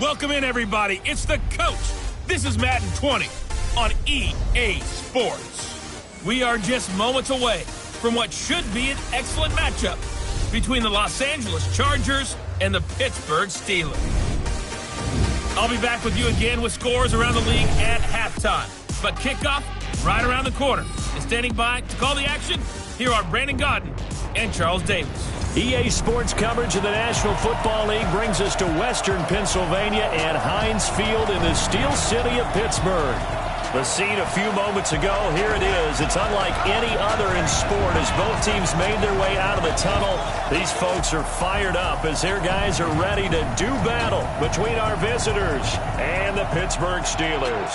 Welcome in, everybody. It's the coach. This is Madden 20 on EA Sports. We are just moments away from what should be an excellent matchup between the Los Angeles Chargers and the Pittsburgh Steelers. I'll be back with you again with scores around the league at halftime. But kickoff right around the corner. And standing by to call the action, here are Brandon Godden and Charles Davis. EA Sports coverage of the National Football League brings us to Western Pennsylvania and Heinz Field in the Steel City of Pittsburgh. The scene a few moments ago, here it is. It's unlike any other in sport as both teams made their way out of the tunnel. These folks are fired up as their guys are ready to do battle between our visitors and the Pittsburgh Steelers.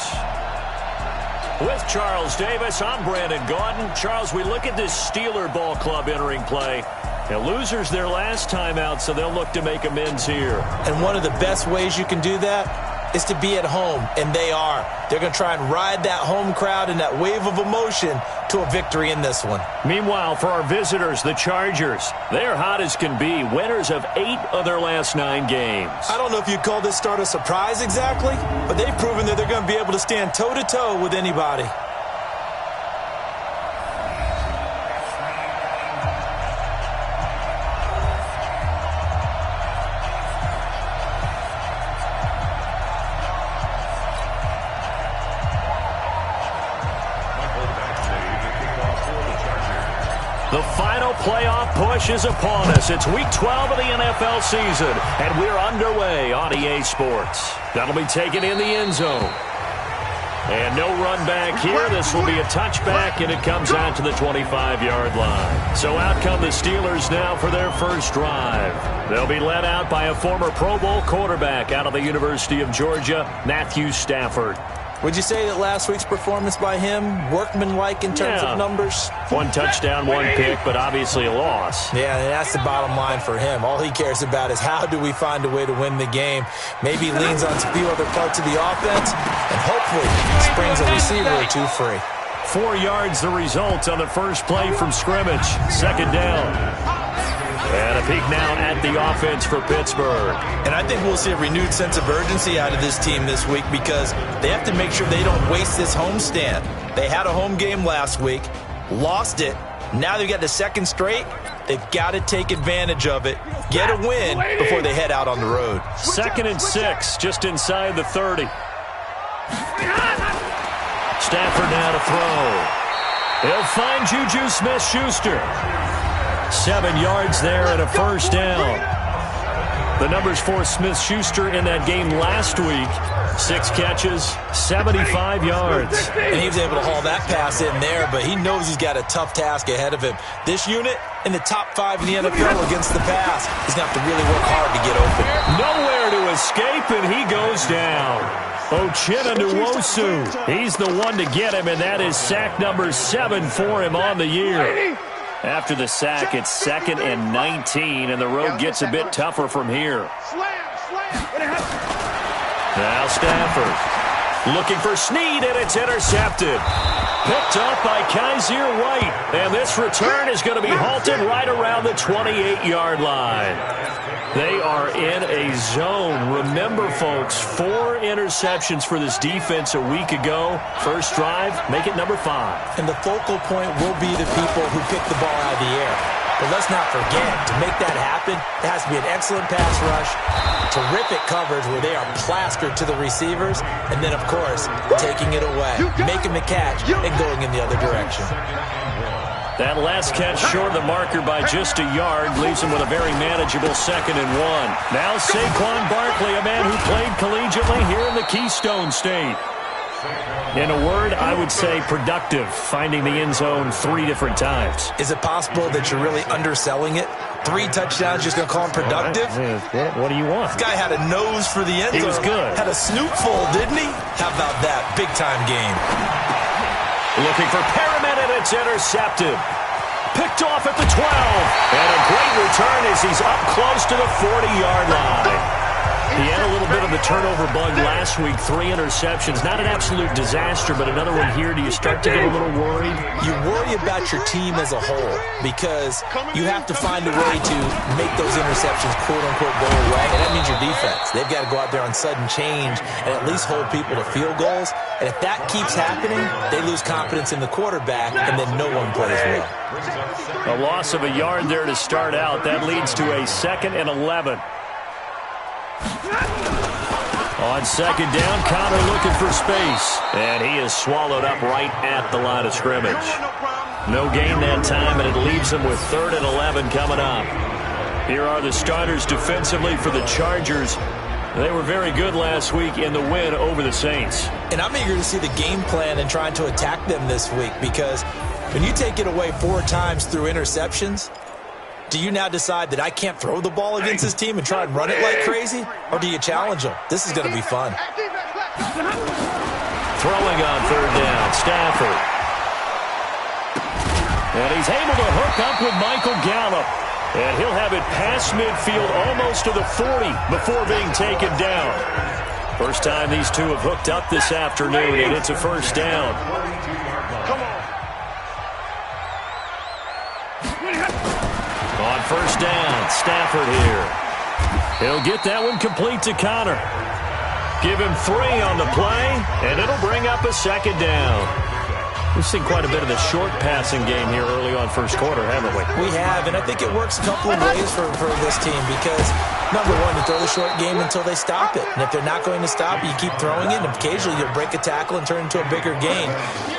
With Charles Davis, I'm Brandon Godden. Charles, we look at this Steeler ball club entering play. The losers their last time out, so they'll look to make amends here. And one of the best ways you can do that is to be at home, and they are. They're going to try and ride that home crowd and that wave of emotion to a victory in this one. Meanwhile, for our visitors, the Chargers, they're hot as can be, winners of 8 of their last 9 games. I don't know if you'd call this start a surprise exactly, but they've proven that they're going to be able to stand toe-to-toe with anybody. The final playoff push is upon us. It's Week 12 of the NFL season, and we're underway on EA Sports. That'll be taken in the end zone. And no run back here. This will be a touchback, and it comes out to the 25-yard line. So out come the Steelers now for their first drive. They'll be led out by a former Pro Bowl quarterback out of the University of Georgia, Matthew Stafford. Would you say that last week's performance by him, workmanlike in terms of numbers? 1 touchdown, 1 pick, but obviously a loss. Yeah, and that's the bottom line for him. All he cares about is how do we find a way to win the game. Maybe leans on a few other parts of the offense, and hopefully springs a receiver or 2 free. 4 yards the result on the first play from scrimmage. Second down. And a peek now at the offense for Pittsburgh. And I think we'll see a renewed sense of urgency out of this team this week because they have to make sure they don't waste this homestand. They had a home game last week, lost it. Now they've got the second straight. They've got to take advantage of it, get a win before they head out on the road. 2nd and 6, just inside the 30. Stafford now to throw. He'll find Juju Smith-Schuster. 7 yards there and a first down. The numbers for Smith-Schuster in that game last week. 6 catches, 75 yards. And he was able to haul that pass in there, but he knows he's got a tough task ahead of him. This unit in the top 5 in the NFL against the pass. He's going to have to really work hard to get open. Nowhere to escape, and he goes down. Uchenna Nwosu, he's the one to get him, and that is sack number 7 for him on the year. After the sack, it's 2nd and 19, and the road gets a bit tougher from here. Now Stafford looking for Snead, and it's intercepted. Picked up by Kaiser White, and this return is going to be halted right around the 28-yard line. They are in a zone. Remember, folks, 4 interceptions for this defense a week ago. First drive, make it number 5. And the focal point will be the people who pick the ball out of the air. But let's not forget, to make that happen, it has to be an excellent pass rush, terrific coverage where they are plastered to the receivers, and then, of course, taking it away, making the catch, and going in the other direction. That last catch short of the marker by just a yard leaves him with a very manageable 2nd and 1. Now Saquon Barkley, a man who played collegiately here in the Keystone State. In a word, I would say productive, finding the end zone 3 different times. Is it possible that you're really underselling it? 3 touchdowns, just going to call him productive? What do you want? This guy had a nose for the end zone. He was good. Had a snoot full, didn't he? How about that? Big-time game. Looking for Perriman, and it's intercepted. Picked off at the 12. And a great return as he's up close to the 40-yard line. He had a little bit of the turnover bug last week, 3 interceptions. Not an absolute disaster, but another one here. Do you start to get a little worried? You worry about your team as a whole because you have to find a way to make those interceptions, quote-unquote, go away, and that means your defense. They've got to go out there on sudden change and at least hold people to field goals, and if that keeps happening, they lose confidence in the quarterback, and then no one plays well. A loss of a yard there to start out. That leads to a 2nd and 11. On 2nd down, Connor looking for space. And he is swallowed up right at the line of scrimmage. No gain that time, and it leaves him with 3rd and 11 coming up. Here are the starters defensively for the Chargers. They were very good last week in the win over the Saints. And I'm eager to see the game plan and trying to attack them this week because when you take it away 4 times through interceptions, do you now decide that I can't throw the ball against this team and try and run it like crazy? Or do you challenge them? This is going to be fun. Throwing on 3rd down, Stafford. And he's able to hook up with Michael Gallup. And he'll have it past midfield almost to the 40 before being taken down. First time these two have hooked up this afternoon, and it's a 1st down. On 1st down, Stafford here. He'll get that one complete to Connor. Give him 3 on the play, and it'll bring up a 2nd down. We've seen quite a bit of the short passing game here early on first quarter, haven't we? We have, and I think it works a couple of ways for this team because, number one, you throw the short game until they stop it. And if they're not going to stop it, you keep throwing it, and occasionally you'll break a tackle and turn it into a bigger game.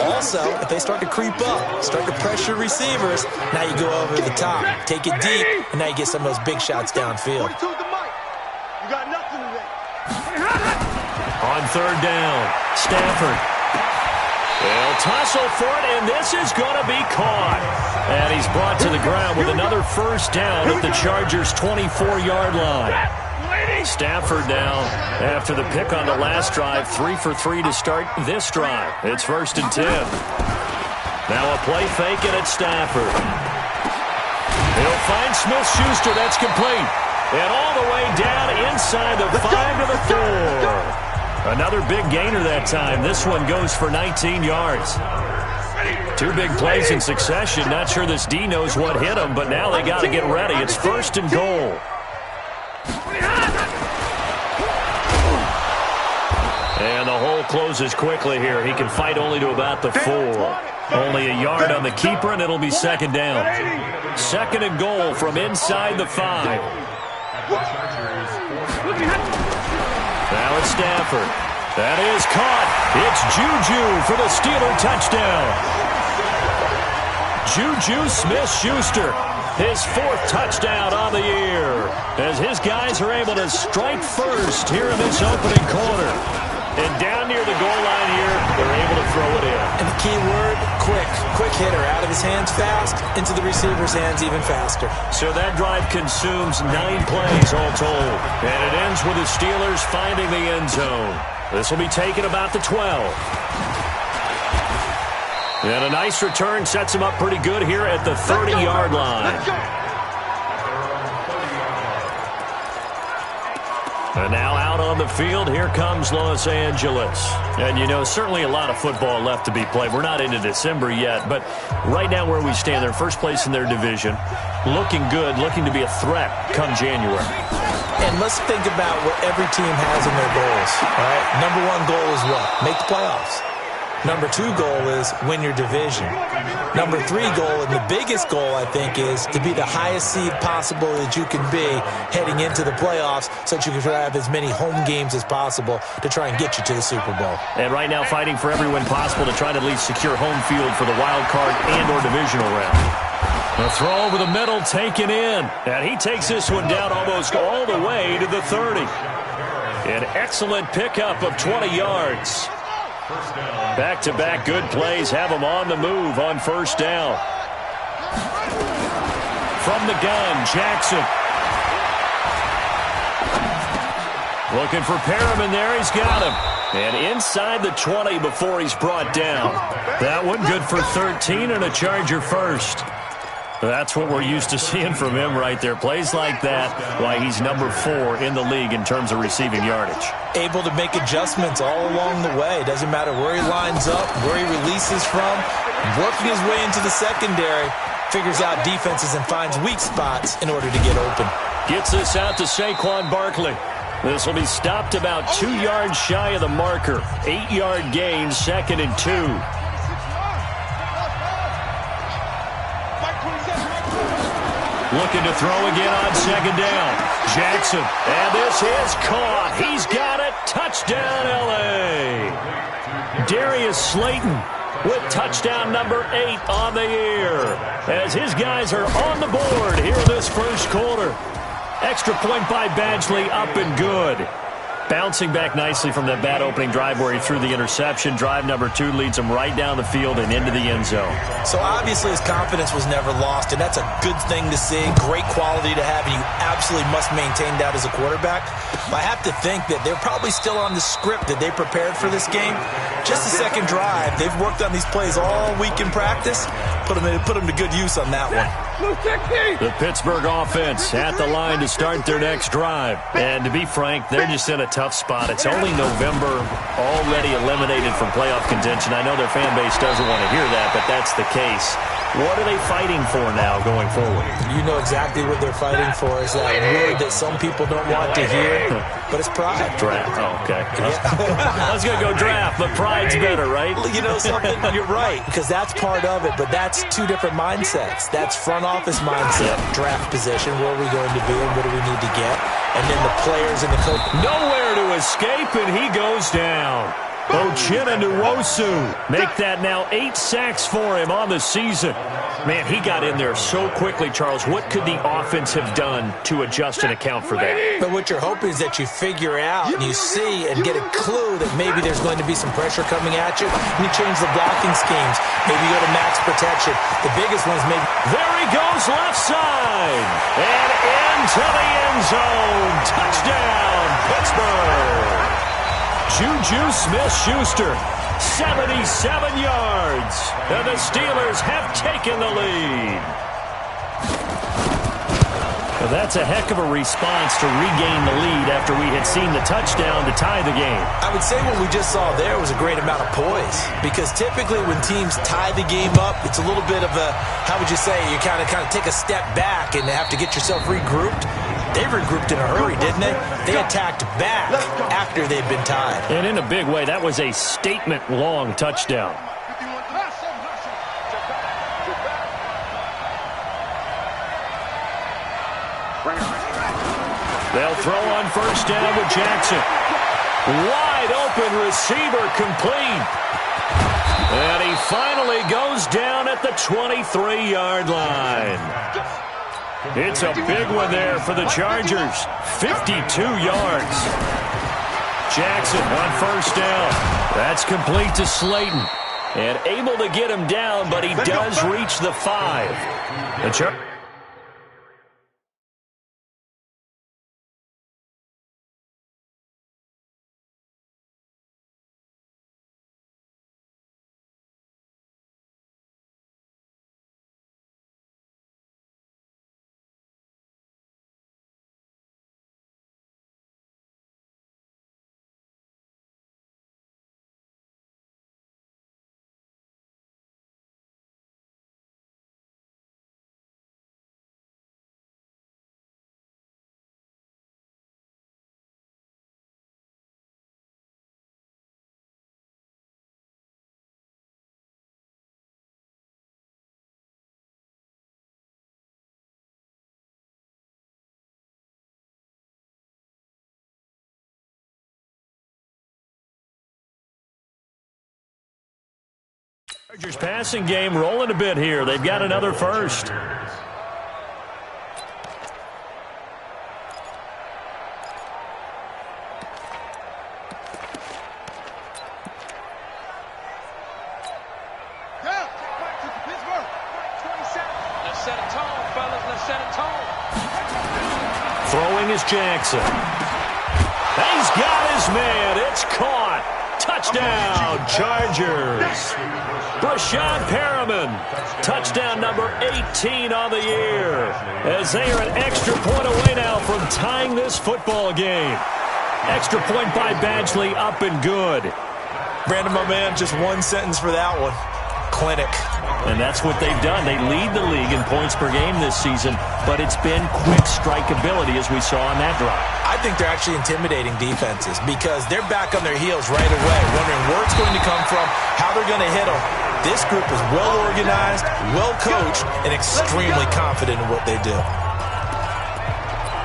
Also, if they start to creep up, start to pressure receivers, now you go over the top, take it deep, and now you get some of those big shots downfield. On 3rd down, Stafford. They'll tussle for it, and this is going to be caught. And he's brought to the ground with another 1st down at the Chargers' 24-yard line. Stafford now, after the pick on the last drive, 3 for 3 to start this drive. It's 1st and 10. Now a play fake, and it's Stafford. He'll find Smith-Schuster. That's complete. And all the way down inside the 5 to the 4. Another big gainer that time. This one goes for 19 yards. 2 big plays in succession. Not sure this D knows what hit him, but now they got to get ready. It's 1st and goal. And the hole closes quickly here. He can fight only to about the 4. Only a yard on the keeper, and it'll be 2nd down. 2nd and goal from inside the 5. Now it's Stafford. That is caught. It's Juju for the Steeler touchdown. Juju Smith-Schuster, his 4th touchdown on the year, as his guys are able to strike first here in this opening quarter. And down near the goal line here, they're able to throw it in. And the key word, quick. Quick hitter. Out of his hands fast, into the receiver's hands even faster. So that drive consumes 9 plays all told. And it ends with the Steelers finding the end zone. This will be taken about the 12. And a nice return sets him up pretty good here at the 30-yard line. And now out on the field, here comes Los Angeles. And, you know, certainly a lot of football left to be played. We're not into December yet, but right now where we stand, they're first place in their division. Looking good, looking to be a threat come January. And let's think about what every team has in their goals, all right? Number 1 goal is what? Make the playoffs. Number 2 goal is win your division. Number 3 goal, and the biggest goal, I think, is to be the highest seed possible that you can be heading into the playoffs so that you can have as many home games as possible to try and get you to the Super Bowl. And right now fighting for every win possible to try to at least secure home field for the wild card and or divisional round. A throw over the middle taken in. And he takes this one down almost all the way to the 30. An excellent pickup of 20 yards. Back-to-back good plays have him on the move on 1st down. From the gun, Jackson. Looking for Perriman there. He's got him. And inside the 20 before he's brought down. That one good for 13 and a Charger 1st. That's what we're used to seeing from him right there. Plays like that, why he's number 4 in the league in terms of receiving yardage. Able to make adjustments all along the way. Doesn't matter where he lines up, where he releases from. Working his way into the secondary, figures out defenses and finds weak spots in order to get open. Gets this out to Saquon Barkley. This will be stopped about 2 yards shy of the marker. 8-yard gain, 2nd and 2. Looking to throw again on 2nd down. Jackson, and this is caught. He's got it. Touchdown, L.A. Darius Slayton with touchdown number 8 on the year. As his guys are on the board here in this first quarter. Extra point by Badgley, up and good. Bouncing back nicely from that bad opening drive where he threw the interception. Drive number 2 leads him right down the field and into the end zone. So obviously his confidence was never lost, and that's a good thing to see. Great quality to have, and you absolutely must maintain that as a quarterback. But I have to think that they're probably still on the script that they prepared for this game. Just the second drive. They've worked on these plays all week in practice. Put them to good use on that one. The Pittsburgh offense at the line to start their next drive. And to be frank, they're just in a tough spot. It's only November, already eliminated from playoff contention. I know their fan base doesn't want to hear that, but that's the case. What are they fighting for now going forward? You know exactly what they're fighting for. Is that word that some people don't want to hear, but it's pride. Draft. Oh, okay. I was going to go draft, but pride's better, right? You know something? You're right, because that's part of it, but that's 2 different mindsets. That's front office mindset, draft position, where are we going to be and what do we need to get, and then the players and the coach. Nowhere to escape, and he goes down. Uchenna Nwosu make that now 8 sacks for him on the season. Man, he got in there so quickly, Charles. What could the offense have done to adjust and account for that? But what you're hoping is that you figure out and you see and get a clue that maybe there's going to be some pressure coming at you, and you change the blocking schemes. Maybe you go to max protection. The biggest one's maybe... There he goes, left side. And into the end zone. Touchdown, Pittsburgh. Juju Smith-Schuster, 77 yards, and the Steelers have taken the lead. Well, that's a heck of a response to regain the lead after we had seen the touchdown to tie the game. I would say what we just saw there was a great amount of poise, because typically when teams tie the game up, it's a little bit of a, how would you say, you kind of take a step back and have to get yourself regrouped. They regrouped in a hurry, didn't they? They attacked back after they'd been tied. And in a big way, that was a statement-long touchdown. They'll throw on first down with Jackson. Wide open receiver complete. And he finally goes down at the 23-yard line. It's a big one there for the Chargers. 52 yards. Jackson on first down. That's complete to Slayton. And able to get him down, but he does reach the 5. The Chargers. Chargers passing game rolling a bit here. They've got another first. Throwing is Jackson. He's got his man. It's caught. Touchdown, Chargers. Brashad Perriman, touchdown number 18 on the year, as they are an extra point away now from tying this football game. Extra point by Badgley, up and good. Brandon, my man, just one sentence for that one. Clinic. And that's what they've done. They lead the league in points per game this season, but it's been quick strikeability as we saw on that drive. I think they're actually intimidating defenses because they're back on their heels right away, wondering where it's going to come from, how they're going to hit them. This group is well organized, well coached, and extremely confident in what they do.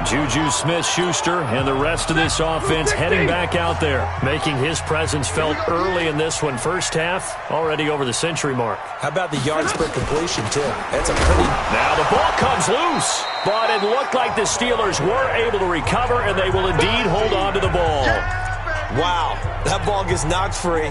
Juju Smith-Schuster and the rest of this offense heading back out there, making his presence felt early in this one. First half, already over the century mark. How about the yards per completion, too? That's a pretty... Now the ball comes loose, but it looked like the Steelers were able to recover, and they will indeed hold on to the ball. Wow, that ball gets knocked free,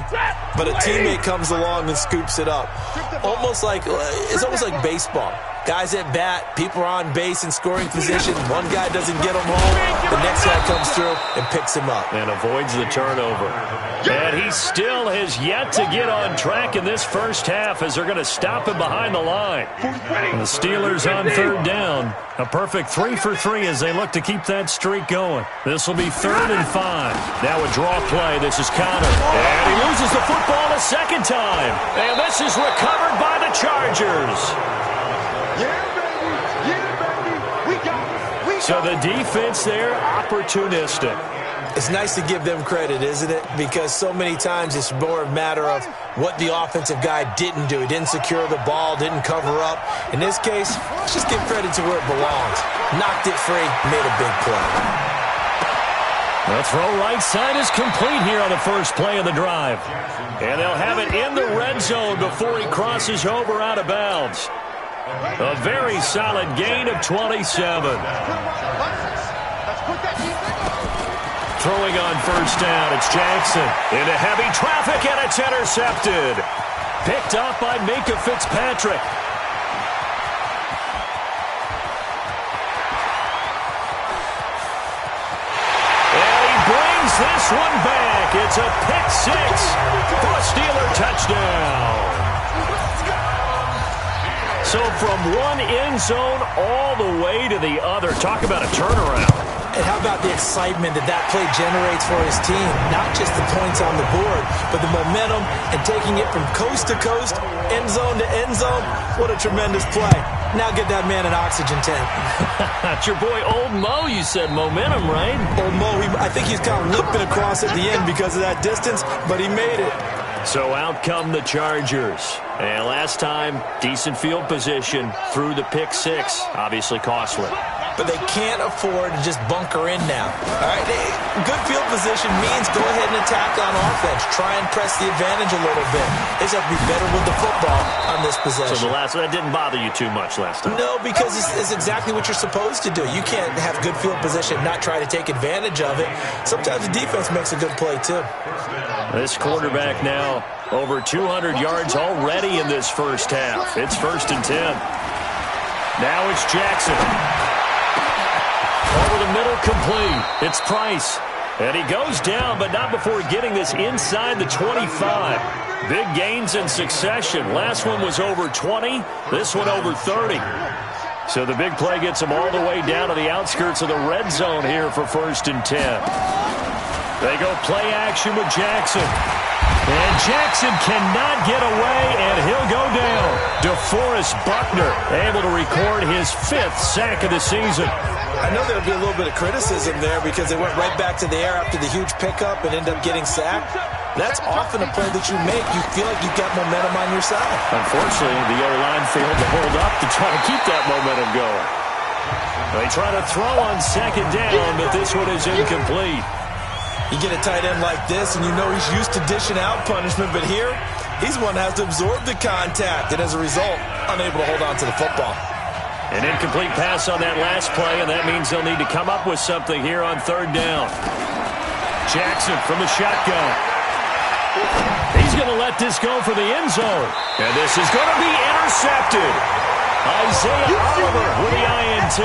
but a teammate comes along and scoops it up. It's almost like baseball. Guys at bat, people are on base in scoring position. One guy doesn't get him home. The next guy comes through and picks him up. And avoids the turnover. And he still has yet to get on track in this first half as they're going to stop him behind the line. And the Steelers on third down. A perfect 3 for 3 as they look to keep that streak going. This will be 3rd and 5. Now a draw play. This is Connor. And he loses the football a second time. And this is recovered by the Chargers. So the defense there, opportunistic. It's nice to give them credit, isn't it? Because so many times it's more a matter of what the offensive guy didn't do. He didn't secure the ball, didn't cover up. In this case, let's just give credit to where it belongs. Knocked it free, made a big play. The throw right side is complete here on the first play of the drive. And they'll have it in the red zone before he crosses over out of bounds. A very solid gain of 27. Throwing on first down, it's Jackson. Into heavy traffic, and it's intercepted. Picked up by Minkah Fitzpatrick. And he brings this one back. It's a pick six for a Steeler touchdown. So from one end zone all the way to the other. Talk about a turnaround. And how about the excitement that play generates for his team? Not just the points on the board, but the momentum and taking it from coast to coast, end zone to end zone. What a tremendous play. Now get that man an oxygen tank. That's your boy Old Mo, you said. Momentum, right? Old Mo, I think he's kind of limping across at the end because of that distance, but he made it. So out come the Chargers. And last time, decent field position through the pick six. Obviously costly. But they can't afford to just bunker in now. All right, good field position means go ahead and attack on offense. Try and press the advantage a little bit. They just have to be better with the football on this possession. So that didn't bother you too much last time? No, because it's exactly what you're supposed to do. You can't have good field position and not try to take advantage of it. Sometimes the defense makes a good play, too. This quarterback now over 200 yards already in this first half. It's 1st and 10. Now it's Jackson. Over the middle, complete. It's Price. And he goes down, but not before getting this inside the 25. Big gains in succession. Last one was over 20. This one over 30. So the big play gets him all the way down to the outskirts of the red zone here for 1st and 10. They go play action with Jackson. And Jackson cannot get away, and he'll go down. DeForest Buckner able to record his 5th sack of the season. I know there'll be a little bit of criticism there because they went right back to the air after the huge pickup and ended up getting sacked. That's often a play that you make. You feel like you've got momentum on your side. Unfortunately, the O-line failed to hold up to try to keep that momentum going. They try to throw on 2nd down, but this one is incomplete. You get a tight end like this, and you know he's used to dishing out punishment, but here, he's one that has to absorb the contact, and as a result, unable to hold on to the football. An incomplete pass on that last play, and that means they'll need to come up with something here on 3rd down. Jackson from the shotgun. He's going to let this go for the end zone, and this is going to be intercepted. Isaiah Oliver with the INT.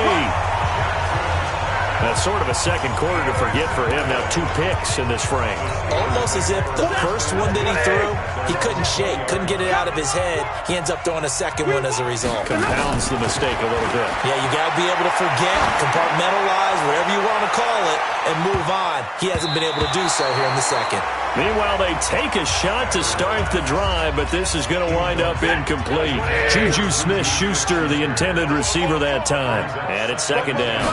That's sort of a second quarter to forget for him. Now 2 picks in this frame. Almost as if the first one that he threw, he couldn't shake, couldn't get it out of his head. He ends up throwing a second one as a result. Compounds the mistake a little bit. Yeah, you got to be able to forget, compartmentalize, whatever you want to call it, and move on. He hasn't been able to do so here in the second. Meanwhile, they take a shot to start the drive, but this is going to wind up incomplete. Juju Smith-Schuster, the intended receiver that time. And it's second down.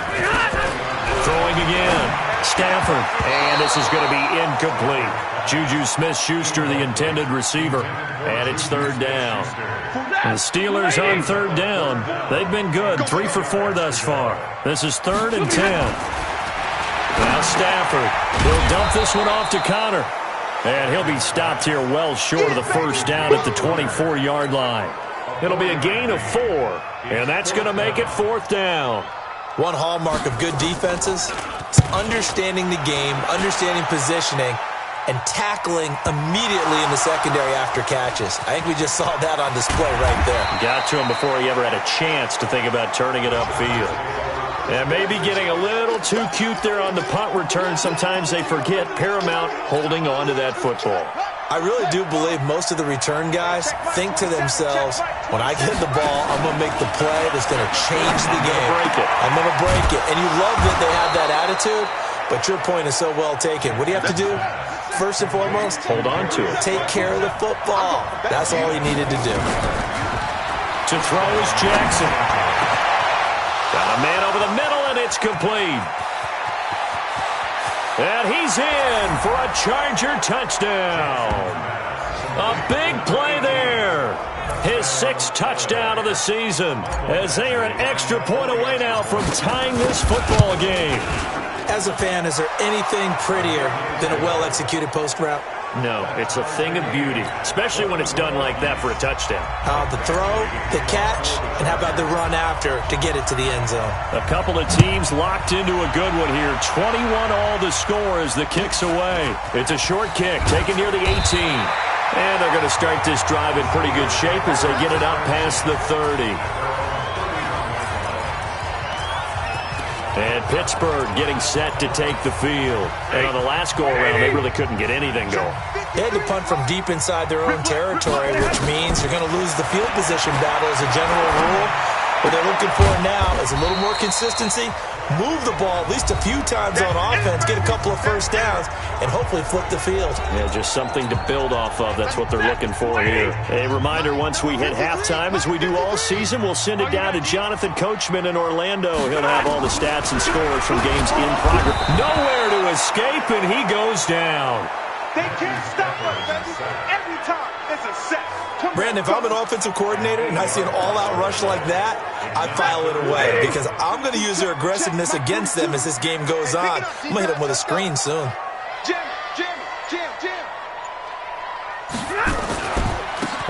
Throwing again. Stafford. And this is going to be incomplete. Juju Smith-Schuster, the intended receiver. And it's third down. The Steelers on third down. They've been good. 3 for 4 thus far. This is 3rd and 10. Now Stafford. He'll dump this one off to Connor. And he'll be stopped here well short of the first down at the 24-yard line. It'll be a gain of 4. And that's going to make it 4th down. One hallmark of good defenses is understanding the game, understanding positioning, and tackling immediately in the secondary after catches. I think we just saw that on display right there. Got to him before he ever had a chance to think about turning it upfield. And maybe getting a little too cute there on the punt return. Sometimes they forget Paramount holding on to that football. I really do believe most of the return guys think to themselves, when I get the ball, I'm going to make the play that's going to change the game. I'm going to break it. And you love that they have that attitude, but your point is so well taken. What do you have to do? First and foremost, hold on to it. Take care of the football. That's all he needed to do. To throw is Jackson. Got a man over the middle, and it's complete. And he's in for a Charger touchdown. A big play there. His 6th touchdown of the season, as they are an extra point away now from tying this football game. As a fan, is there anything prettier than a well-executed post route? No, it's a thing of beauty, especially when it's done like that for a touchdown. The throw, the catch, and how about the run after to get it to the end zone? A couple of teams locked into a good one here. 21 all the score as the kick's away. It's a short kick taken near the 18. And they're going to start this drive in pretty good shape as they get it up past the 30. And Pittsburgh getting set to take the field. And on the last go-around, they really couldn't get anything going. They had to punt from deep inside their own territory, which means you're going to lose the field position battle as a general rule. What they're looking for now is a little more consistency, move the ball at least a few times on offense, get a couple of first downs, and hopefully flip the field. Yeah, just something to build off of. That's what they're looking for here. A reminder, once we hit halftime, as we do all season, we'll send it down to Jonathan Coachman in Orlando. He'll have all the stats and scores from games in progress. Nowhere to escape, and he goes down. They can't stop us, baby. Every time, it's a set. Brandon, if I'm an offensive coordinator and I see an all-out rush like that, I file it away because I'm going to use their aggressiveness against them as this game goes on. I'm going to hit them with a screen soon. Jim.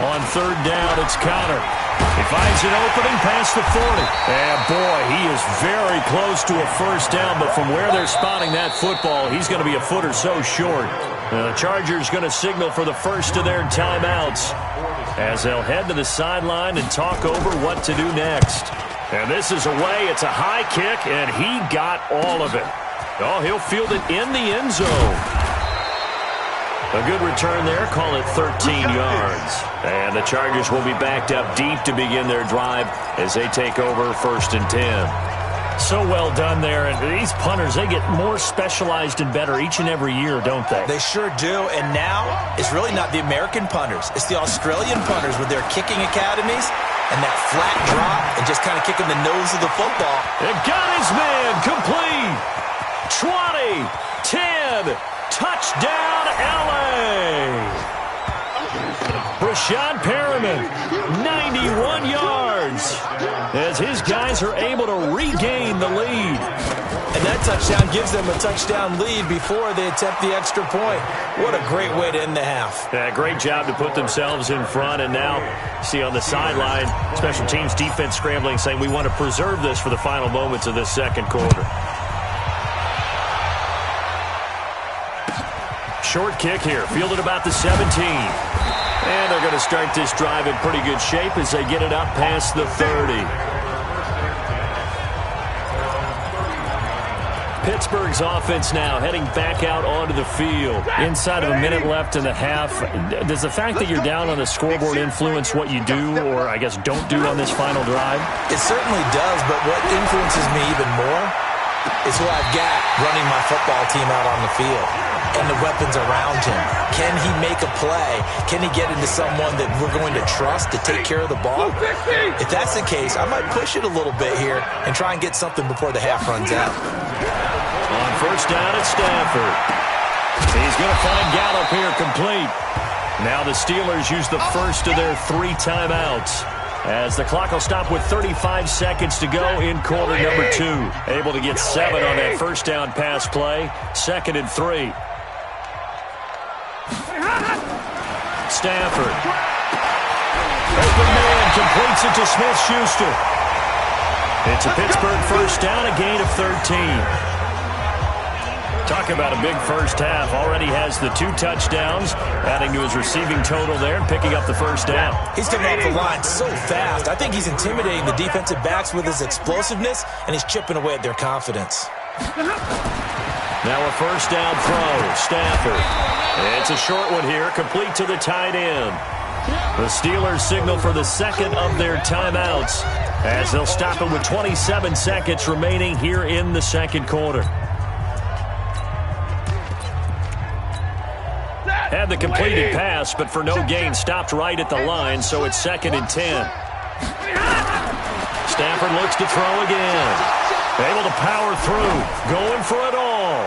On third down, it's Connor. He finds an opening past the 40. And boy, he is very close to a first down, but from where they're spotting that football, he's going to be a foot or so short. The Chargers going to signal for the first of their timeouts as they'll head to the sideline and talk over what to do next. And this is away. It's a high kick, and he got all of it. Oh, he'll field it in the end zone. A good return there. Call it 13 yards. And the Chargers will be backed up deep to begin their drive as they take over 1st and 10. So well done there. And these punters, they get more specialized and better each and every year, don't they? They sure do. And now it's really not the American punters. It's the Australian punters with their kicking academies and that flat drop and just kind of kicking the nose of the football. It got his man complete. 20, 10, touchdown LA. Rashad Perriman, 91 yards, as his guys are able to regain the lead. And that touchdown gives them a touchdown lead before they attempt the extra point. What a great way to end the half. Yeah, great job to put themselves in front. And now, see on the sideline, special teams defense scrambling, saying we want to preserve this for the final moments of this second quarter. Short kick here, fielded about the 17. And they're going to start this drive in pretty good shape as they get it up past the 30. Pittsburgh's offense now heading back out onto the field. Inside of a minute left in the half, does the fact that you're down on the scoreboard influence what you do, or I guess don't do on this final drive? It certainly does, but what influences me even more is who I've got running my football team out on the field and the weapons around him. Can he make a play? Can he get into someone that we're going to trust to take care of the ball? If that's the case, I might push it a little bit here and try and get something before the half runs out. On first down at Stafford. He's going to find Gallup here complete. Now the Steelers use the first of their 3 timeouts, as the clock will stop with 35 seconds to go in quarter number 2. Able to get 7 on that first down pass play. 2nd and 3. Stafford. Open man completes it to Smith-Schuster. It's a Pittsburgh first down, a gain of 13. Talk about a big first half. Already has the 2 touchdowns, adding to his receiving total there and picking up the first down. He's coming off the line so fast. I think he's intimidating the defensive backs with his explosiveness, and he's chipping away at their confidence. Now a first down throw. Stafford. It's a short one here, complete to the tight end. The Steelers signal for the second of their timeouts, as they'll stop it with 27 seconds remaining here in the second quarter. Had the completed pass, but for no gain, stopped right at the line, so it's 2nd and 10. Stafford looks to throw again. Able to power through, going for it all.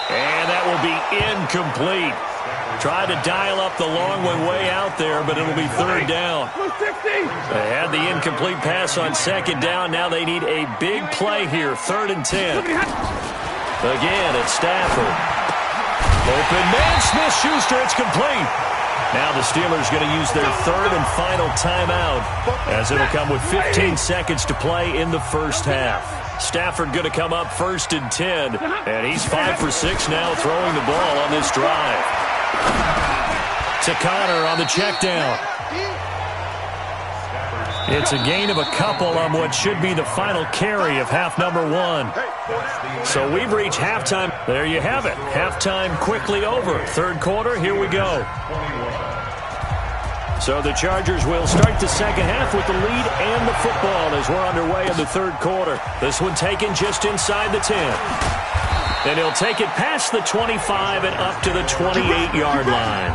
And that will be incomplete. Tried to dial up the long one way out there, but it'll be 3rd down. They had the incomplete pass on 2nd down. Now they need a big play here, 3rd and 10. Again, it's Stafford. Open man, Smith-Schuster, it's complete. Now the Steelers going to use their 3rd and final timeout, as it'll come with 15 seconds to play in the first half. Stafford going to come up 1st and 10, and he's 5 for 6 now throwing the ball on this drive. To Connor on the check down. It's a gain of a couple on what should be the final carry of half number 1. So we've reached halftime. There you have it. Halftime quickly over. 3rd quarter, here we go. So the Chargers will start the second half with the lead and the football as we're underway in the 3rd quarter. This one taken just inside the 10. And he'll take it past the 25 and up to the 28-yard line.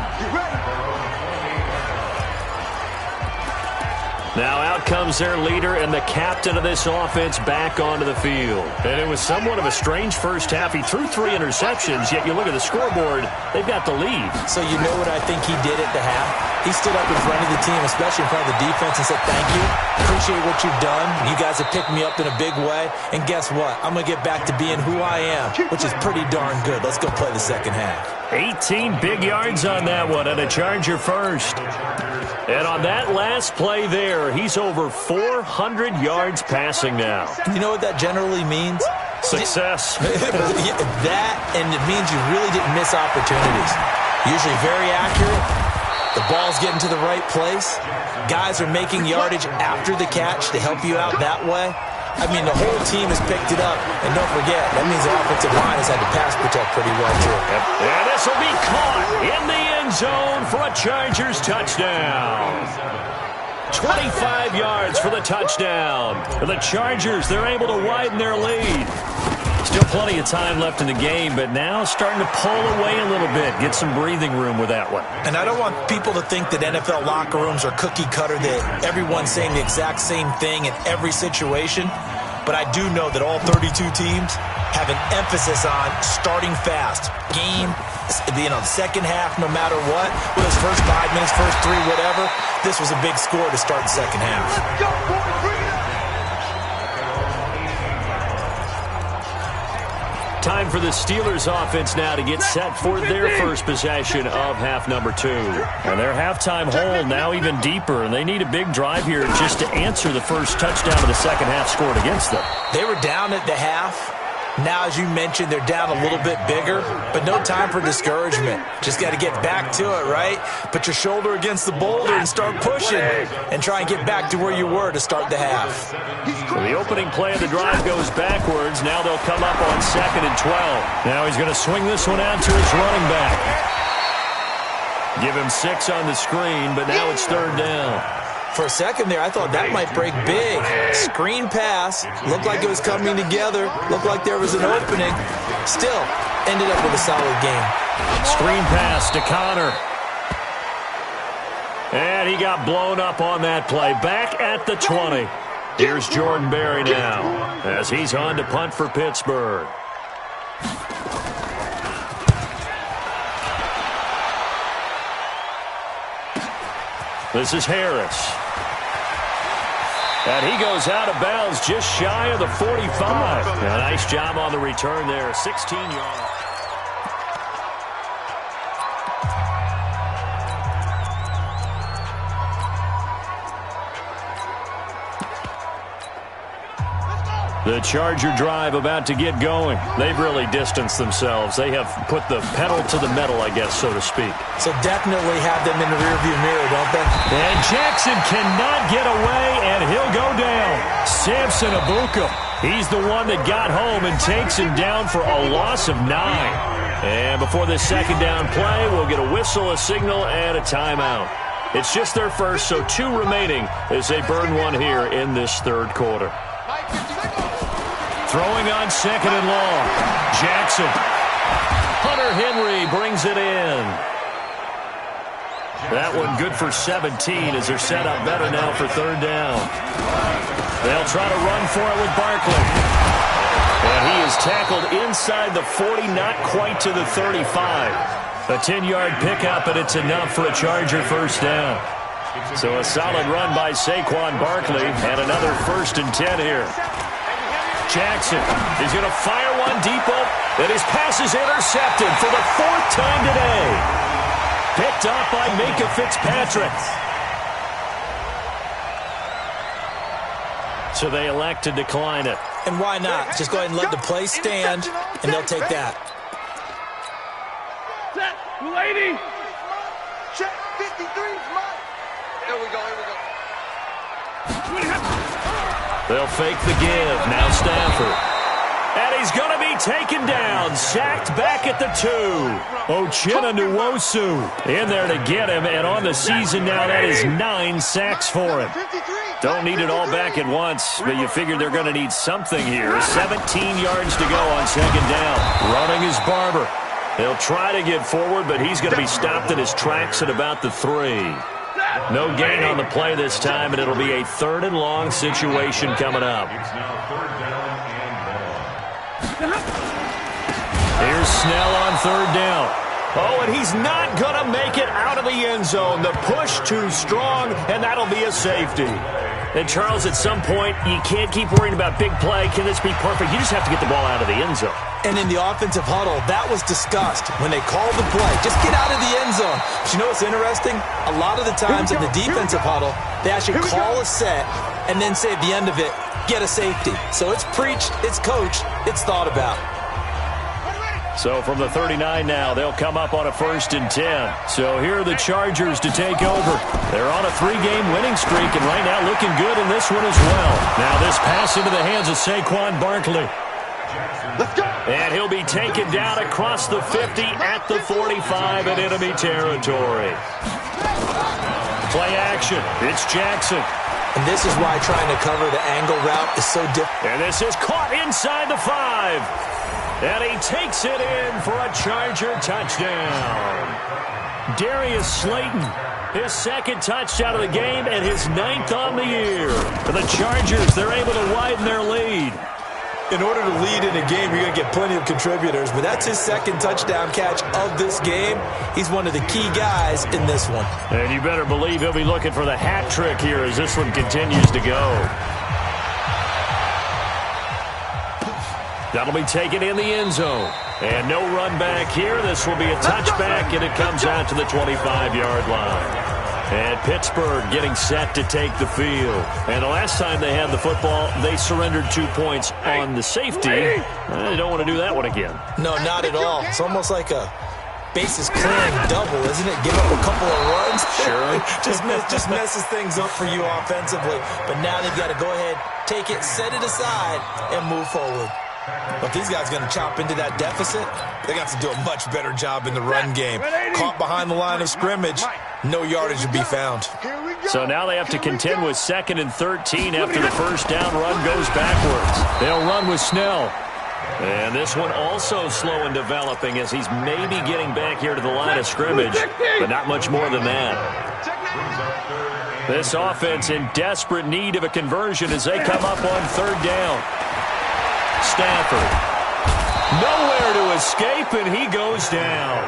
Now out comes their leader and the captain of this offense back onto the field. And it was somewhat of a strange first half. He threw 3 interceptions, yet you look at the scoreboard, they've got the lead. So you know what I think he did at the half? He stood up in front of the team, especially in front of the defense, and said, thank you. Appreciate what you've done. You guys have picked me up in a big way. And guess what? I'm going to get back to being who I am, which is pretty darn good. Let's go play the second half. 18 big yards on that one, and a Charger first. And on that last play there, he's over 400 yards passing now. You know what that generally means? Success. That, and it means you really didn't miss opportunities. Usually very accurate. The ball's getting to the right place. Guys are making yardage after the catch to help you out that way. I mean, the whole team has picked it up. And don't forget, that means the offensive line has had to pass protect pretty well, too. And this will be caught in the end zone for a Chargers touchdown. 25 yards for the touchdown. The Chargers, they're able to widen their lead. Still plenty of time left in the game, but now starting to pull away a little bit. Get some breathing room with that one. And I don't want people to think that NFL locker rooms are cookie cutter, that everyone's saying the exact same thing in every situation. But I do know that all 32 teams have an emphasis on starting fast. Game, the second half, no matter what, whether it's first 5 minutes, first 3, whatever, this was a big score to start the second half. Let's go, boys, bring it up. Time for the Steelers offense now to get set for their first possession of half number 2. And their halftime hole now even deeper, and they need a big drive here just to answer the first touchdown of the second half scored against them. They were down at the half, Now, as you mentioned, they're down a little bit bigger, but no time for discouragement. Just got to get back to it, right? Put your shoulder against the boulder and start pushing and try and get back to where you were to start the half. Well, the opening play of the drive goes backwards. Now they'll come up on 2nd and 12. Now he's going to swing this one out to his running back. Give him 6 on the screen, but now it's 3rd down. For a second there, I thought that might break big. Screen pass. Looked like it was coming together. Looked like there was an opening. Still, ended up with a solid game. Screen pass to Connor. And he got blown up on that play. Back at the 20. Here's Jordan Berry now as he's on to punt for Pittsburgh. This is Harris. And he goes out of bounds just shy of the 45. A nice job on the return there. 16 yards. The Charger drive about to get going. They've really distanced themselves. They have put the pedal to the metal, I guess, so to speak. So definitely have them in the rearview mirror, don't they? And Jackson cannot get away, and he'll go down. Samson Abuka. He's the one that got home and takes him down for a loss of 9. And before this 2nd down play, we'll get a whistle, a signal, and a timeout. It's just their first, so 2 remaining as they burn one here in this 3rd quarter. Throwing on 2nd and long. Jackson. Hunter Henry brings it in. That one good for 17 as they're set up better now for 3rd down. They'll try to run for it with Barkley. And he is tackled inside the 40, not quite to the 35. A 10-yard pickup, and it's enough for a Charger 1st down. So a solid run by Saquon Barkley and another 1st and 10 here. Jackson is going to fire one deep up, and his pass is intercepted for the 4th time today. Picked up by Minka Fitzpatrick. So they elect to decline it. And why not? Just go ahead and let the play stand, and they'll take that. Set, lady. Check 53 mine. Here we go, here we go. They'll fake the give. Now Stafford. And he's going to be taken down. Sacked back at the 2. Uchenna Nwosu in there to get him. And on the season now, that is 9 sacks for him. Don't need it all back at once, but you figure they're going to need something here. 17 yards to go on 2nd down. Running is Barber. He'll try to get forward, but he's going to be stopped in his tracks at about the 3. No gain on the play this time, and it'll be a 3rd and long situation coming up. Here's Snell on 3rd down. Oh, and he's not going to make it out of the end zone. The push too strong, and that'll be a safety. And, Charles, at some point, you can't keep worrying about big play. Can this be perfect? You just have to get the ball out of the end zone. And in the offensive huddle, that was discussed when they called the play. Just get out of the end zone. But you know what's interesting? A lot of the times in the defensive huddle, they actually call a set and then say at the end of it, get a safety. So it's preached, it's coached, it's thought about. So from the 39 now, they'll come up on a 1st and 10. So here are the Chargers to take over. They're on a 3-game winning streak, and right now looking good in this one as well. Now this pass into the hands of Saquon Barkley. Let's go. And he'll be taken down across the 50 at the 45 in enemy territory. Play action. It's Jackson. And this is why trying to cover the angle route is so difficult. And this is caught inside the 5. And he takes it in for a Charger touchdown. Darius Slayton, his 2nd touchdown of the game and his 9th on the year. For the Chargers, they're able to widen their lead. In order to lead in a game, you're going to get plenty of contributors, but that's his 2nd touchdown catch of this game. He's one of the key guys in this one. And you better believe he'll be looking for the hat trick here as this one continues to go. That'll be taken in the end zone. And no run back here. This will be a touchback, and it comes out to the 25-yard line. And Pittsburgh getting set to take the field. And the last time they had the football, they surrendered 2 points on the safety. They don't want to do that one again. No, not at all. It's almost like a bases clearing double, isn't it? Give up a couple of runs. Sure. just messes things up for you offensively. But now they've got to go ahead, take it, set it aside, and move forward. But these guys are going to chop into that deficit. They're going to have to do a much better job in the run game. Caught behind the line of scrimmage, no yardage to be found. So now they have to contend with 2nd and 13 after the first down run goes backwards. They'll run with Snell. And this one also slow in developing as he's maybe getting back here to the line of scrimmage, but not much more than that. This offense in desperate need of a conversion as they come up on 3rd down. Stafford. Nowhere to escape, and he goes down.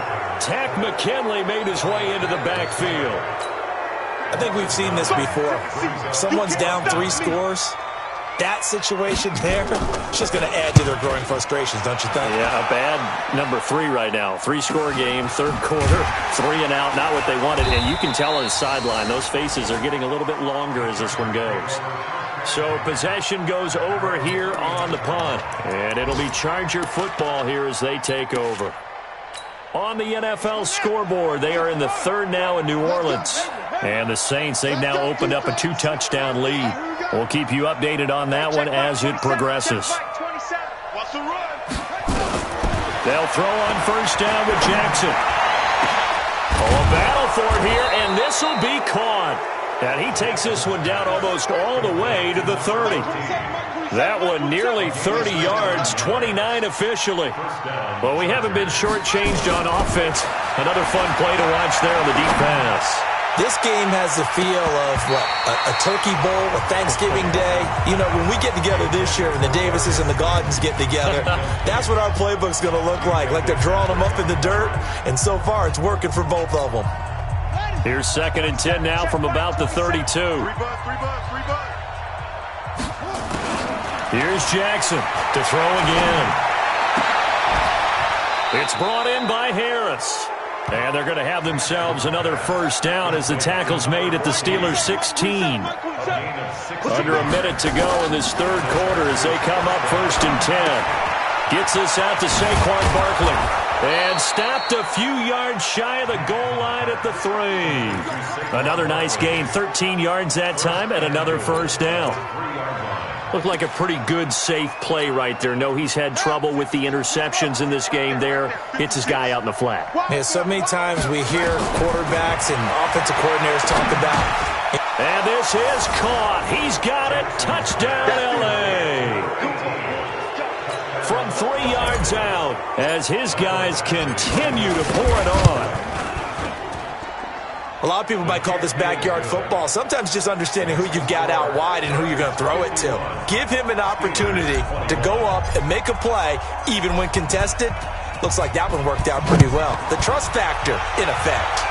Tack McKinley made his way into the backfield. I think we've seen this before. Someone's down 3 scores. That situation there, it's just going to add to their growing frustrations, don't you think? Yeah, a bad number 3 right now. 3-score game, 3rd quarter, 3 and out, not what they wanted. And you can tell on the sideline, those faces are getting a little bit longer as this one goes. So possession goes over here on the punt. And it'll be Charger football here as they take over. On the NFL scoreboard, they are in the 3rd now in New Orleans. And the Saints, they've now opened up a 2-touchdown lead. We'll keep you updated on that one as it progresses. They'll throw on 1st down with Jackson. A battle for it here, and this will be caught. And he takes this one down almost all the way to the 30. That one nearly 30 yards, 29 officially. Well, we haven't been shortchanged on offense. Another fun play to watch there on the deep pass. This game has the feel of what, a turkey bowl, a Thanksgiving day. You know, when we get together this year and the Davises and the Gaudens get together, that's what our playbook's going to look like they're drawing them up in the dirt, and so far it's working for both of them. Here's 2nd and 10 now from about the 32. Here's Jackson to throw again. It's brought in by Harris. And they're going to have themselves another 1st down as the tackle's made at the Steelers' 16. Under a minute to go in this 3rd quarter as they come up 1st and 10. Gets this out to Saquon Barkley. And stopped a few yards shy of the goal line at the 3. Another nice gain, 13 yards that time, and another 1st down. Looked like a pretty good, safe play right there. No, he's had trouble with the interceptions in this game there. Hits his guy out in the flat. Yeah, so many times we hear quarterbacks and offensive coordinators talk about. And this is caught. He's got it. Touchdown, L.A. From 3 yards out as his guys continue to pour it on. A lot of people might call this backyard football. Sometimes just understanding who you've got out wide and who you're going to throw it to. Give him an opportunity to go up and make a play, even when contested. Looks like that one worked out pretty well. The trust factor in effect.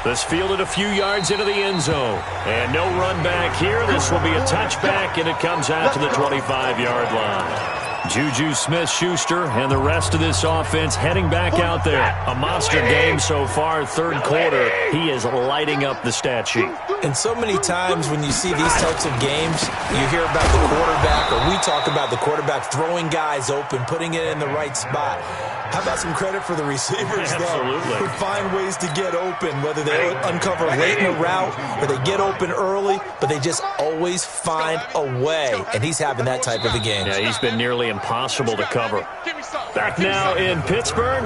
This fielded a few yards into the end zone. And no run back here. This will be a touchback, and it comes out to the 25-yard line. Juju Smith-Schuster and the rest of this offense heading back out there. A monster game so far, 3rd quarter. He is lighting up the stat sheet. And so many times when you see these types of games, you hear about the quarterback, or we talk about the quarterback throwing guys open, putting it in the right spot. How about some credit for the receivers, though, who find ways to get open, whether they uncover late in the route or they get open early, but they just always find a way. And he's having that type of a game. Yeah, he's been nearly impossible to cover. Back now in Pittsburgh.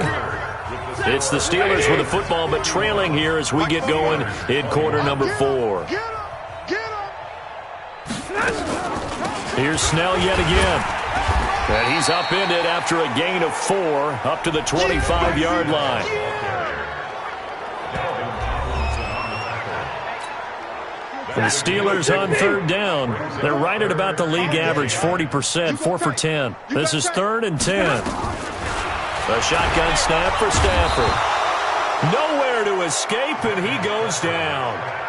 It's the Steelers with the football, but trailing here as we get going in quarter number 4. Here's Snell yet again. And he's upended after a gain of 4 up to the 25-yard line. For the Steelers on 3rd down, they're right at about the league average, 40%, 4 for 10. This is 3rd and 10. A shotgun snap for Stafford. Nowhere to escape, and he goes down.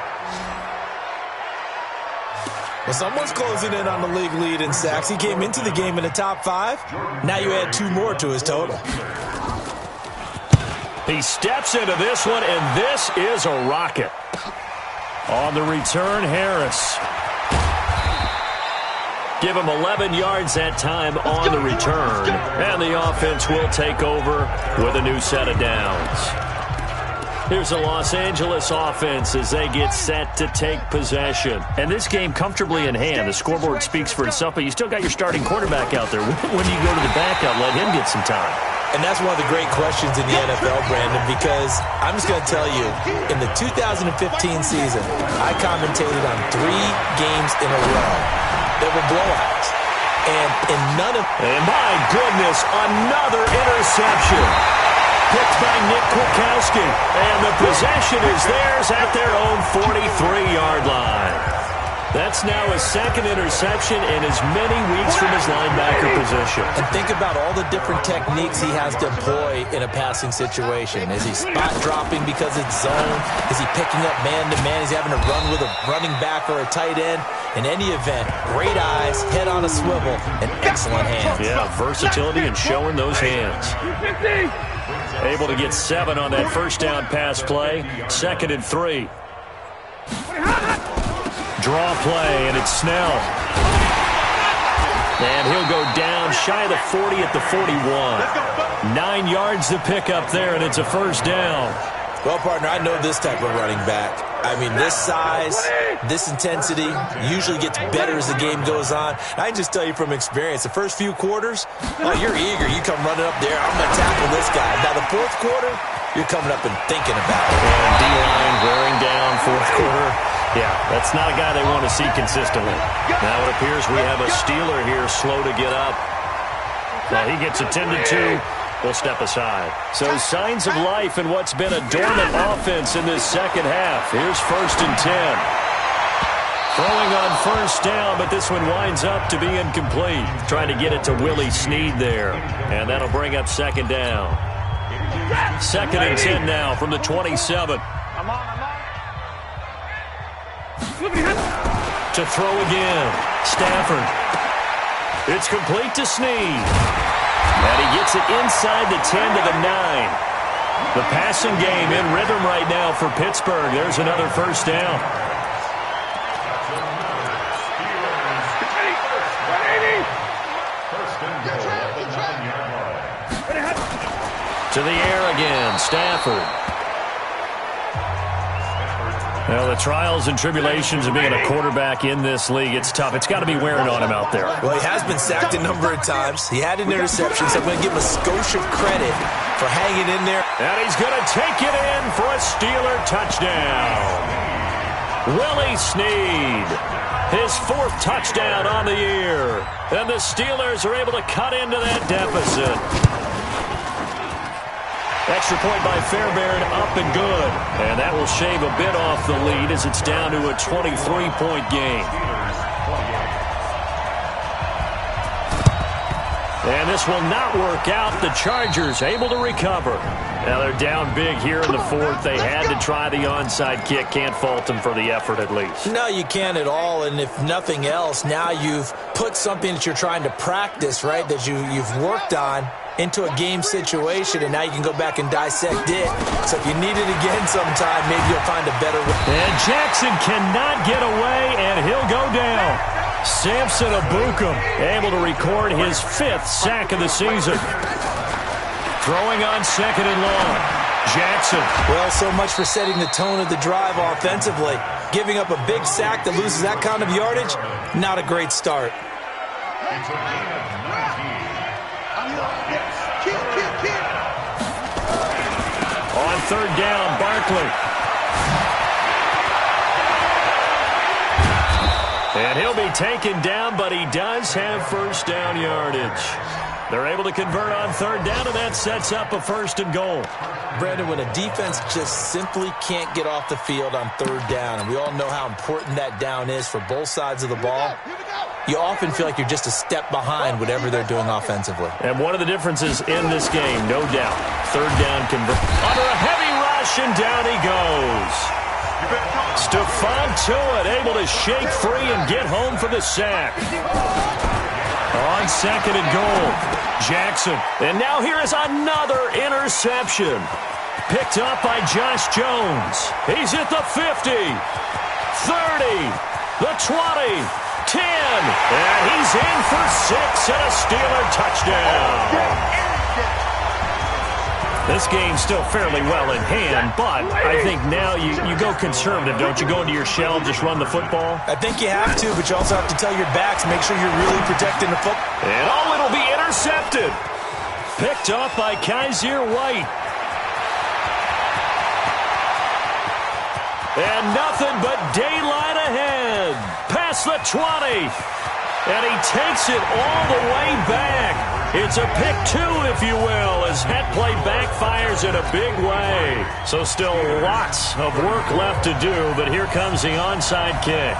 Well, someone's closing in on the league lead in sacks. He came into the game in the top 5. Now you add 2 more to his total. He steps into this one, and this is a rocket. On the return, Harris. Give him 11 yards that time on the return. And the offense will take over with a new set of downs. Here's the Los Angeles offense as they get set to take possession. And this game comfortably in hand. The scoreboard speaks for itself, but you still got your starting quarterback out there. When do you go to the backup, let him get some time? And that's one of the great questions in the NFL, Brandon, because I'm just going to tell you, in the 2015 season, I commentated on 3 games in a row that were blowouts. And in none of... And my goodness, another interception. Picked by Nick Kwiatkowski. And the possession is theirs at their own 43-yard line. That's now his second interception in as many weeks from his linebacker position. And think about all the different techniques he has to employ in a passing situation. Is he spot dropping because it's zone? Is he picking up man-to-man? Is he having to run with a running back or a tight end? In any event, great eyes, head on a swivel, and excellent hands. Yeah, versatility and showing those hands. Able to get 7 on that first down pass play. 2nd and 3. Draw play, and it's Snell. And he'll go down shy of the 40 at the 41. 9 yards to pick up there, and it's a first down. Well, partner, I know this type of running back. I mean, this size, this intensity usually gets better as the game goes on. I can just tell you from experience, the first few quarters, you're eager. You come running up there, I'm going to tackle this guy. Now, the fourth quarter, you're coming up and thinking about it. And D-line wearing down fourth quarter. Yeah, that's not a guy they want to see consistently. Now it appears we have a Steeler here slow to get up. Well, he gets attended to. We'll step aside. So signs of life in what's been a dormant offense in this second half. Here's 1st and 10. Throwing on first down, but this one winds up to be incomplete. Trying to get it to Willie Snead there. And that'll bring up 2nd down. 2nd and 10 now from the 27. To throw again. Stafford. It's complete to Snead. And he gets it inside the 10 to the 9. The passing game in rhythm right now for Pittsburgh. There's another first down. To the air again, Stafford. Well, the trials and tribulations of being a quarterback in this league, it's tough. It's got to be wearing on him out there. Well, he has been sacked a number of times. He had an interception, so I'm going to give him a skosh of credit for hanging in there. And he's going to take it in for a Steeler touchdown. Willie Snead, his 4th touchdown on the year. And the Steelers are able to cut into that deficit. Extra point by Fairbairn, up and good. And that will shave a bit off the lead as it's down to a 23-point game. And this will not work out. The Chargers able to recover. Now they're down big here in the 4th. They had to try the onside kick. Can't fault them for the effort at least. No, you can't at all. And if nothing else, now you've put something that you're trying to practice, right, that you've worked on into a game situation, and now you can go back and dissect it. So if you need it again sometime, maybe you'll find a better way. And Jackson cannot get away, and he'll go down. Samson Abukum able to record his 5th sack of the season. Throwing on 2nd and long. Jackson. Well, so much for setting the tone of the drive offensively. Giving up a big sack that loses that kind of yardage, not a great start. On 3rd down, Barkley. And he'll be taken down, but he does have first down yardage. They're able to convert on 3rd down, and that sets up a 1st and goal. Brandon, when a defense just simply can't get off the field on 3rd down, and we all know how important that down is for both sides of the ball, you often feel like you're just a step behind whatever they're doing offensively. And one of the differences in this game, no doubt, 3rd down convert. Under a heavy rush, and down he goes. Stephon Tuitt able to shake free and get home for the sack. On 2nd and goal, Jackson. And now here is another interception. picked up by Josh Jones. He's at the 50, 30, the 20, 10, and he's in for 6 and a Steeler touchdown. This game's still fairly well in hand, but I think now you go conservative, don't you? Go into your shell, just run the football? I think you have to, but you also have to tell your backs, make sure you're really protecting the football. And it'll be intercepted. Picked up by Kaiser White. And nothing but daylight ahead. Past the 20. And he takes it all the way back. It's a pick 2, if you will, as that play backfires in a big way. So still lots of work left to do, but here comes the onside kick.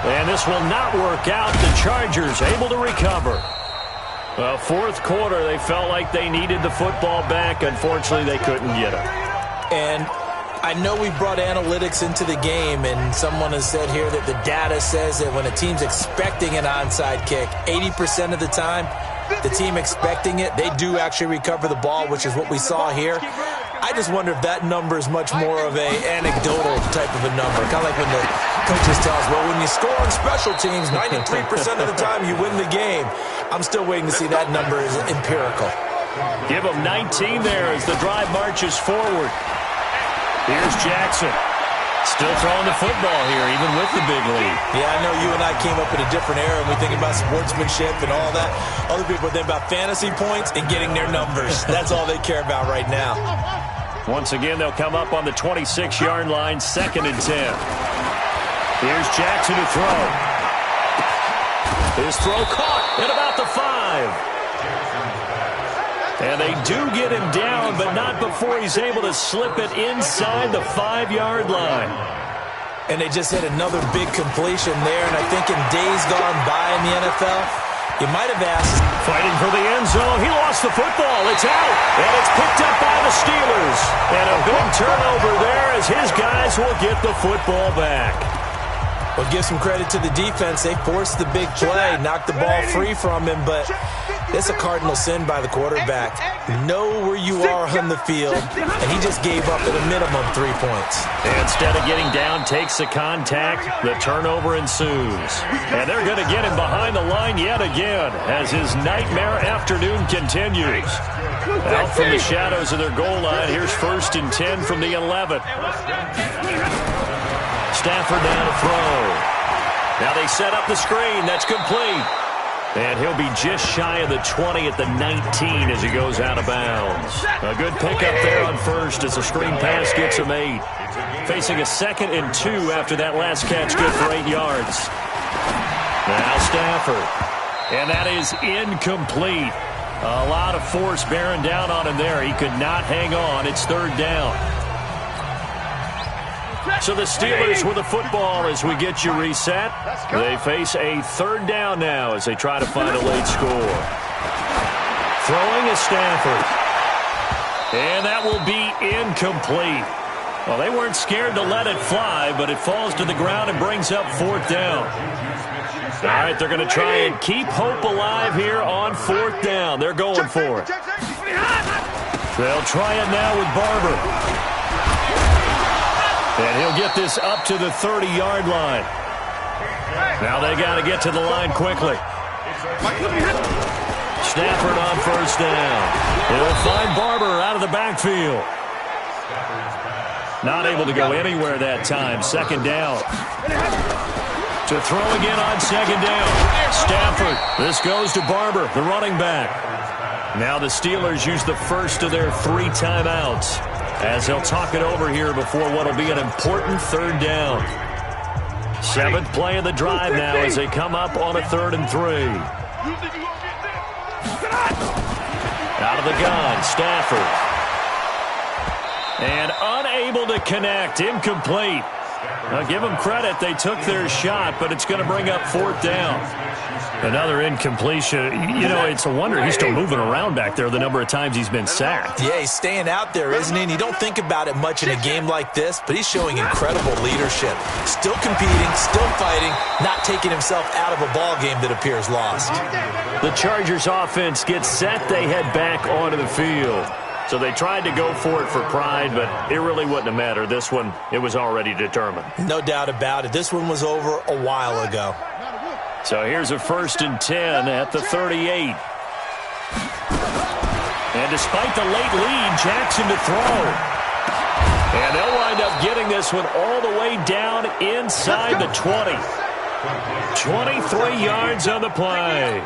And this will not work out. The Chargers able to recover. Well, fourth quarter, they felt like they needed the football back. Unfortunately, they couldn't get it. And I know we brought analytics into the game, and someone has said here that the data says that when a team's expecting an onside kick, 80% of the time, the team expecting it, they do actually recover the ball, which is what we saw here. I just wonder if that number is much more of a anecdotal type of a number. Kind of like when the coaches tell us, well, when you score on special teams, 93% of the time you win the game. I'm still waiting to see that number is empirical. Give them 19 there as the drive marches forward. Here's Jackson. Still throwing the football here, even with the big lead. Yeah, I know you and I came up in a different era, and we think about sportsmanship and all that. Other people think about fantasy points and getting their numbers. That's all they care about right now. Once again, they'll come up on the 26-yard line, 2nd and 10. Here's Jackson to throw. His throw caught at about the 5. And they do get him down, but not before he's able to slip it inside the 5-yard line. And they just hit another big completion there, and I think in days gone by in the NFL, you might have asked. Fighting for the end zone. He lost the football. It's out, and it's picked up by the Steelers. And a big turnover there as his guys will get the football back. Well, give some credit to the defense. They forced the big play, knocked the ball free from him, but it's a cardinal sin by the quarterback. Know where you are on the field, and he just gave up at a minimum 3 points. Instead of getting down, takes the contact. The turnover ensues. And they're going to get him behind the line yet again as his nightmare afternoon continues. Out from the shadows of their goal line, here's 1st and 10 from the 11. Stafford down to throw. Now they set up the screen. That's complete. And he'll be just shy of the 20 at the 19 as he goes out of bounds. A good pickup there on 1st as the screen pass gets him 8. Facing a 2nd and 2 after that last catch, good for 8 yards. Now Stafford. And that is incomplete. A lot of force bearing down on him there. He could not hang on. It's 3rd down. So the Steelers with the football as we get you reset. They face a 3rd down now as they try to find a late score. Throwing is Stafford. And that will be incomplete. Well, they weren't scared to let it fly, but it falls to the ground and brings up 4th down. All right, they're going to try and keep hope alive here on 4th down. They're going for it. They'll try it now with Barber. And he'll get this up to the 30-yard line. Now they got to get to the line quickly. Stafford on 1st down. He'll find Barber out of the backfield. Not able to go anywhere that time. 2nd down. To throw again on 2nd down. Stafford. This goes to Barber, the running back. Now the Steelers use the first of their 3 timeouts as they'll talk it over here before what will be an important 3rd down. 7th play of the drive now as they come up on a 3rd and 3. Out of the gun, Stafford. And unable to connect, incomplete. Now give them credit, they took their shot, but it's going to bring up 4th down. Another incompletion. You know, it's a wonder he's still moving around back there the number of times he's been sacked. Yeah, he's staying out there, isn't he? And you don't think about it much in a game like this, but he's showing incredible leadership. Still competing, still fighting, not taking himself out of a ball game that appears lost. The Chargers offense gets set. They head back onto the field. So they tried to go for it for pride, but it really wouldn't have mattered. This one, it was already determined. No doubt about it. This one was over a while ago. So here's a 1st and 10 at the 38. And despite the late lead, Jackson to throw. And they'll wind up getting this one all the way down inside the 20. 23 yards on the play.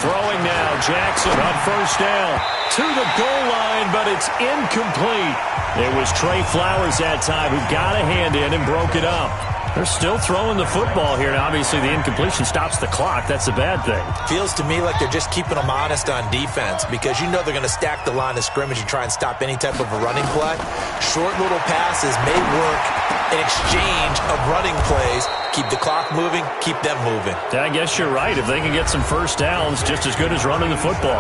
Throwing now, Jackson on 1st down to the goal line, but it's incomplete. It was Trey Flowers that time who got a hand in and broke it up. They're still throwing the football here, and obviously the incompletion stops the clock. That's the bad thing. Feels to me like they're just keeping them honest on defense because you know they're going to stack the line of scrimmage and try and stop any type of a running play. Short little passes may work in exchange of running plays. Keep the clock moving, keep them moving. I guess you're right. If they can get some 1st downs, just as good as running the football.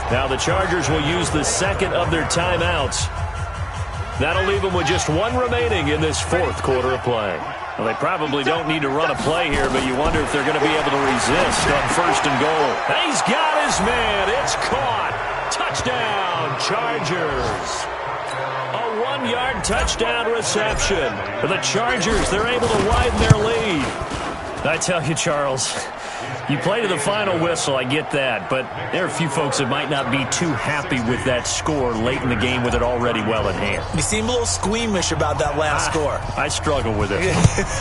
Now the Chargers will use the 2nd of their timeouts. That'll leave them with just 1 remaining in this 4th quarter of play. Well, they probably don't need to run a play here, but you wonder if they're going to be able to resist on 1st and goal. He's got his man. It's caught. Touchdown, Chargers. A 1-yard touchdown reception. For the Chargers, they're able to widen their lead. I tell you, Charles, you play to the final whistle, I get that, but there are a few folks that might not be too happy with that score late in the game with it already well in hand. You seem a little squeamish about that last score. I struggle with it.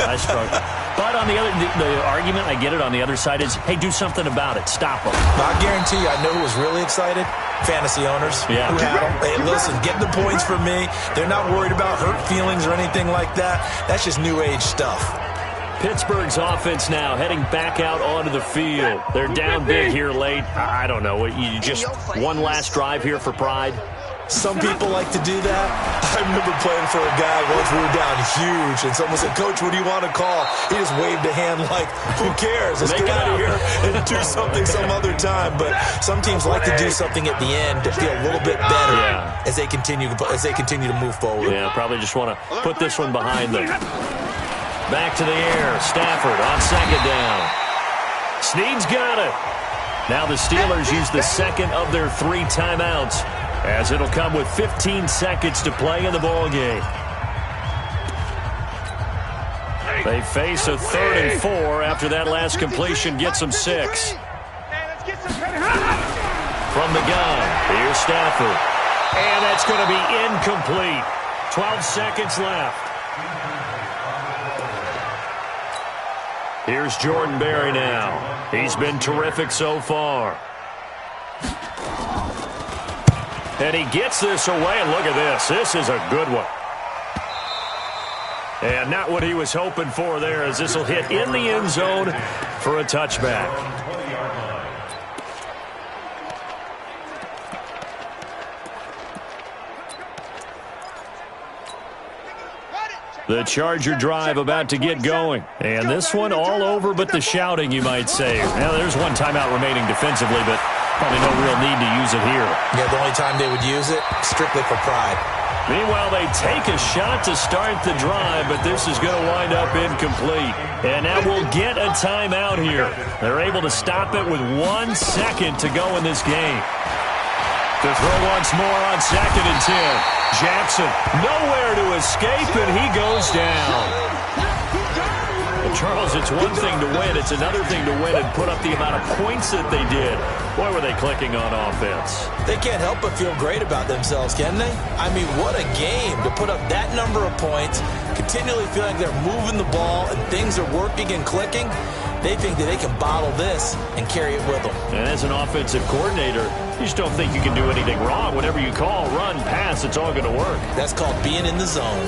I struggle. But on the other, the argument, I get it, on the other side is, hey, do something about it. Stop them. I guarantee you, I know who was really excited. Fantasy owners who had them. Hey, listen, get the points for me. They're not worried about hurt feelings or anything like that. That's just new age stuff. Pittsburgh's offense now heading back out onto the field. They're down big here late. I don't know. You just one last drive here for pride? Some people like to do that. I remember playing for a guy once we were down huge, and someone said, Coach, what do you want to call? He just waved a hand like, who cares? Let's get out of here and do something some other time. But some teams like to do something at the end to feel a little bit better as they continue to move forward. Yeah, probably just want to put this one behind them. Back to the air. Stafford on 2nd down. Snead's got it. Now the Steelers use the 2nd of their 3 timeouts, as it'll come with 15 seconds to play in the ballgame. They face a 3rd and 4 after that last completion gets them 6. From the gun, here's Stafford. And that's going to be incomplete. 12 seconds left. Here's Jordan Berry now. He's been terrific so far. And he gets this away, and look at this. This is a good one. And not what he was hoping for there, as this will hit in the end zone for a touchback. The Charger drive about to get going. And this one all over but the shouting, you might say. Now, there's one timeout remaining defensively, but probably no real need to use it here. Yeah, the only time they would use it, strictly for pride. Meanwhile, they take a shot to start the drive, but this is going to wind up incomplete. And now we'll get a timeout here. They're able to stop it with 1 second to go in this game. To throw once more on 2nd and 10. Jackson nowhere to escape, and he goes down. Well, Charles, it's one thing to win. It's another thing to win and put up the amount of points that they did. Boy, were they clicking on offense. They can't help but feel great about themselves, can they? I mean, what a game to put up that number of points, continually feeling like they're moving the ball and things are working and clicking. They think that they can bottle this and carry it with them. And as an offensive coordinator, you just don't think you can do anything wrong. Whatever you call, run, pass, it's all going to work. That's called being in the zone.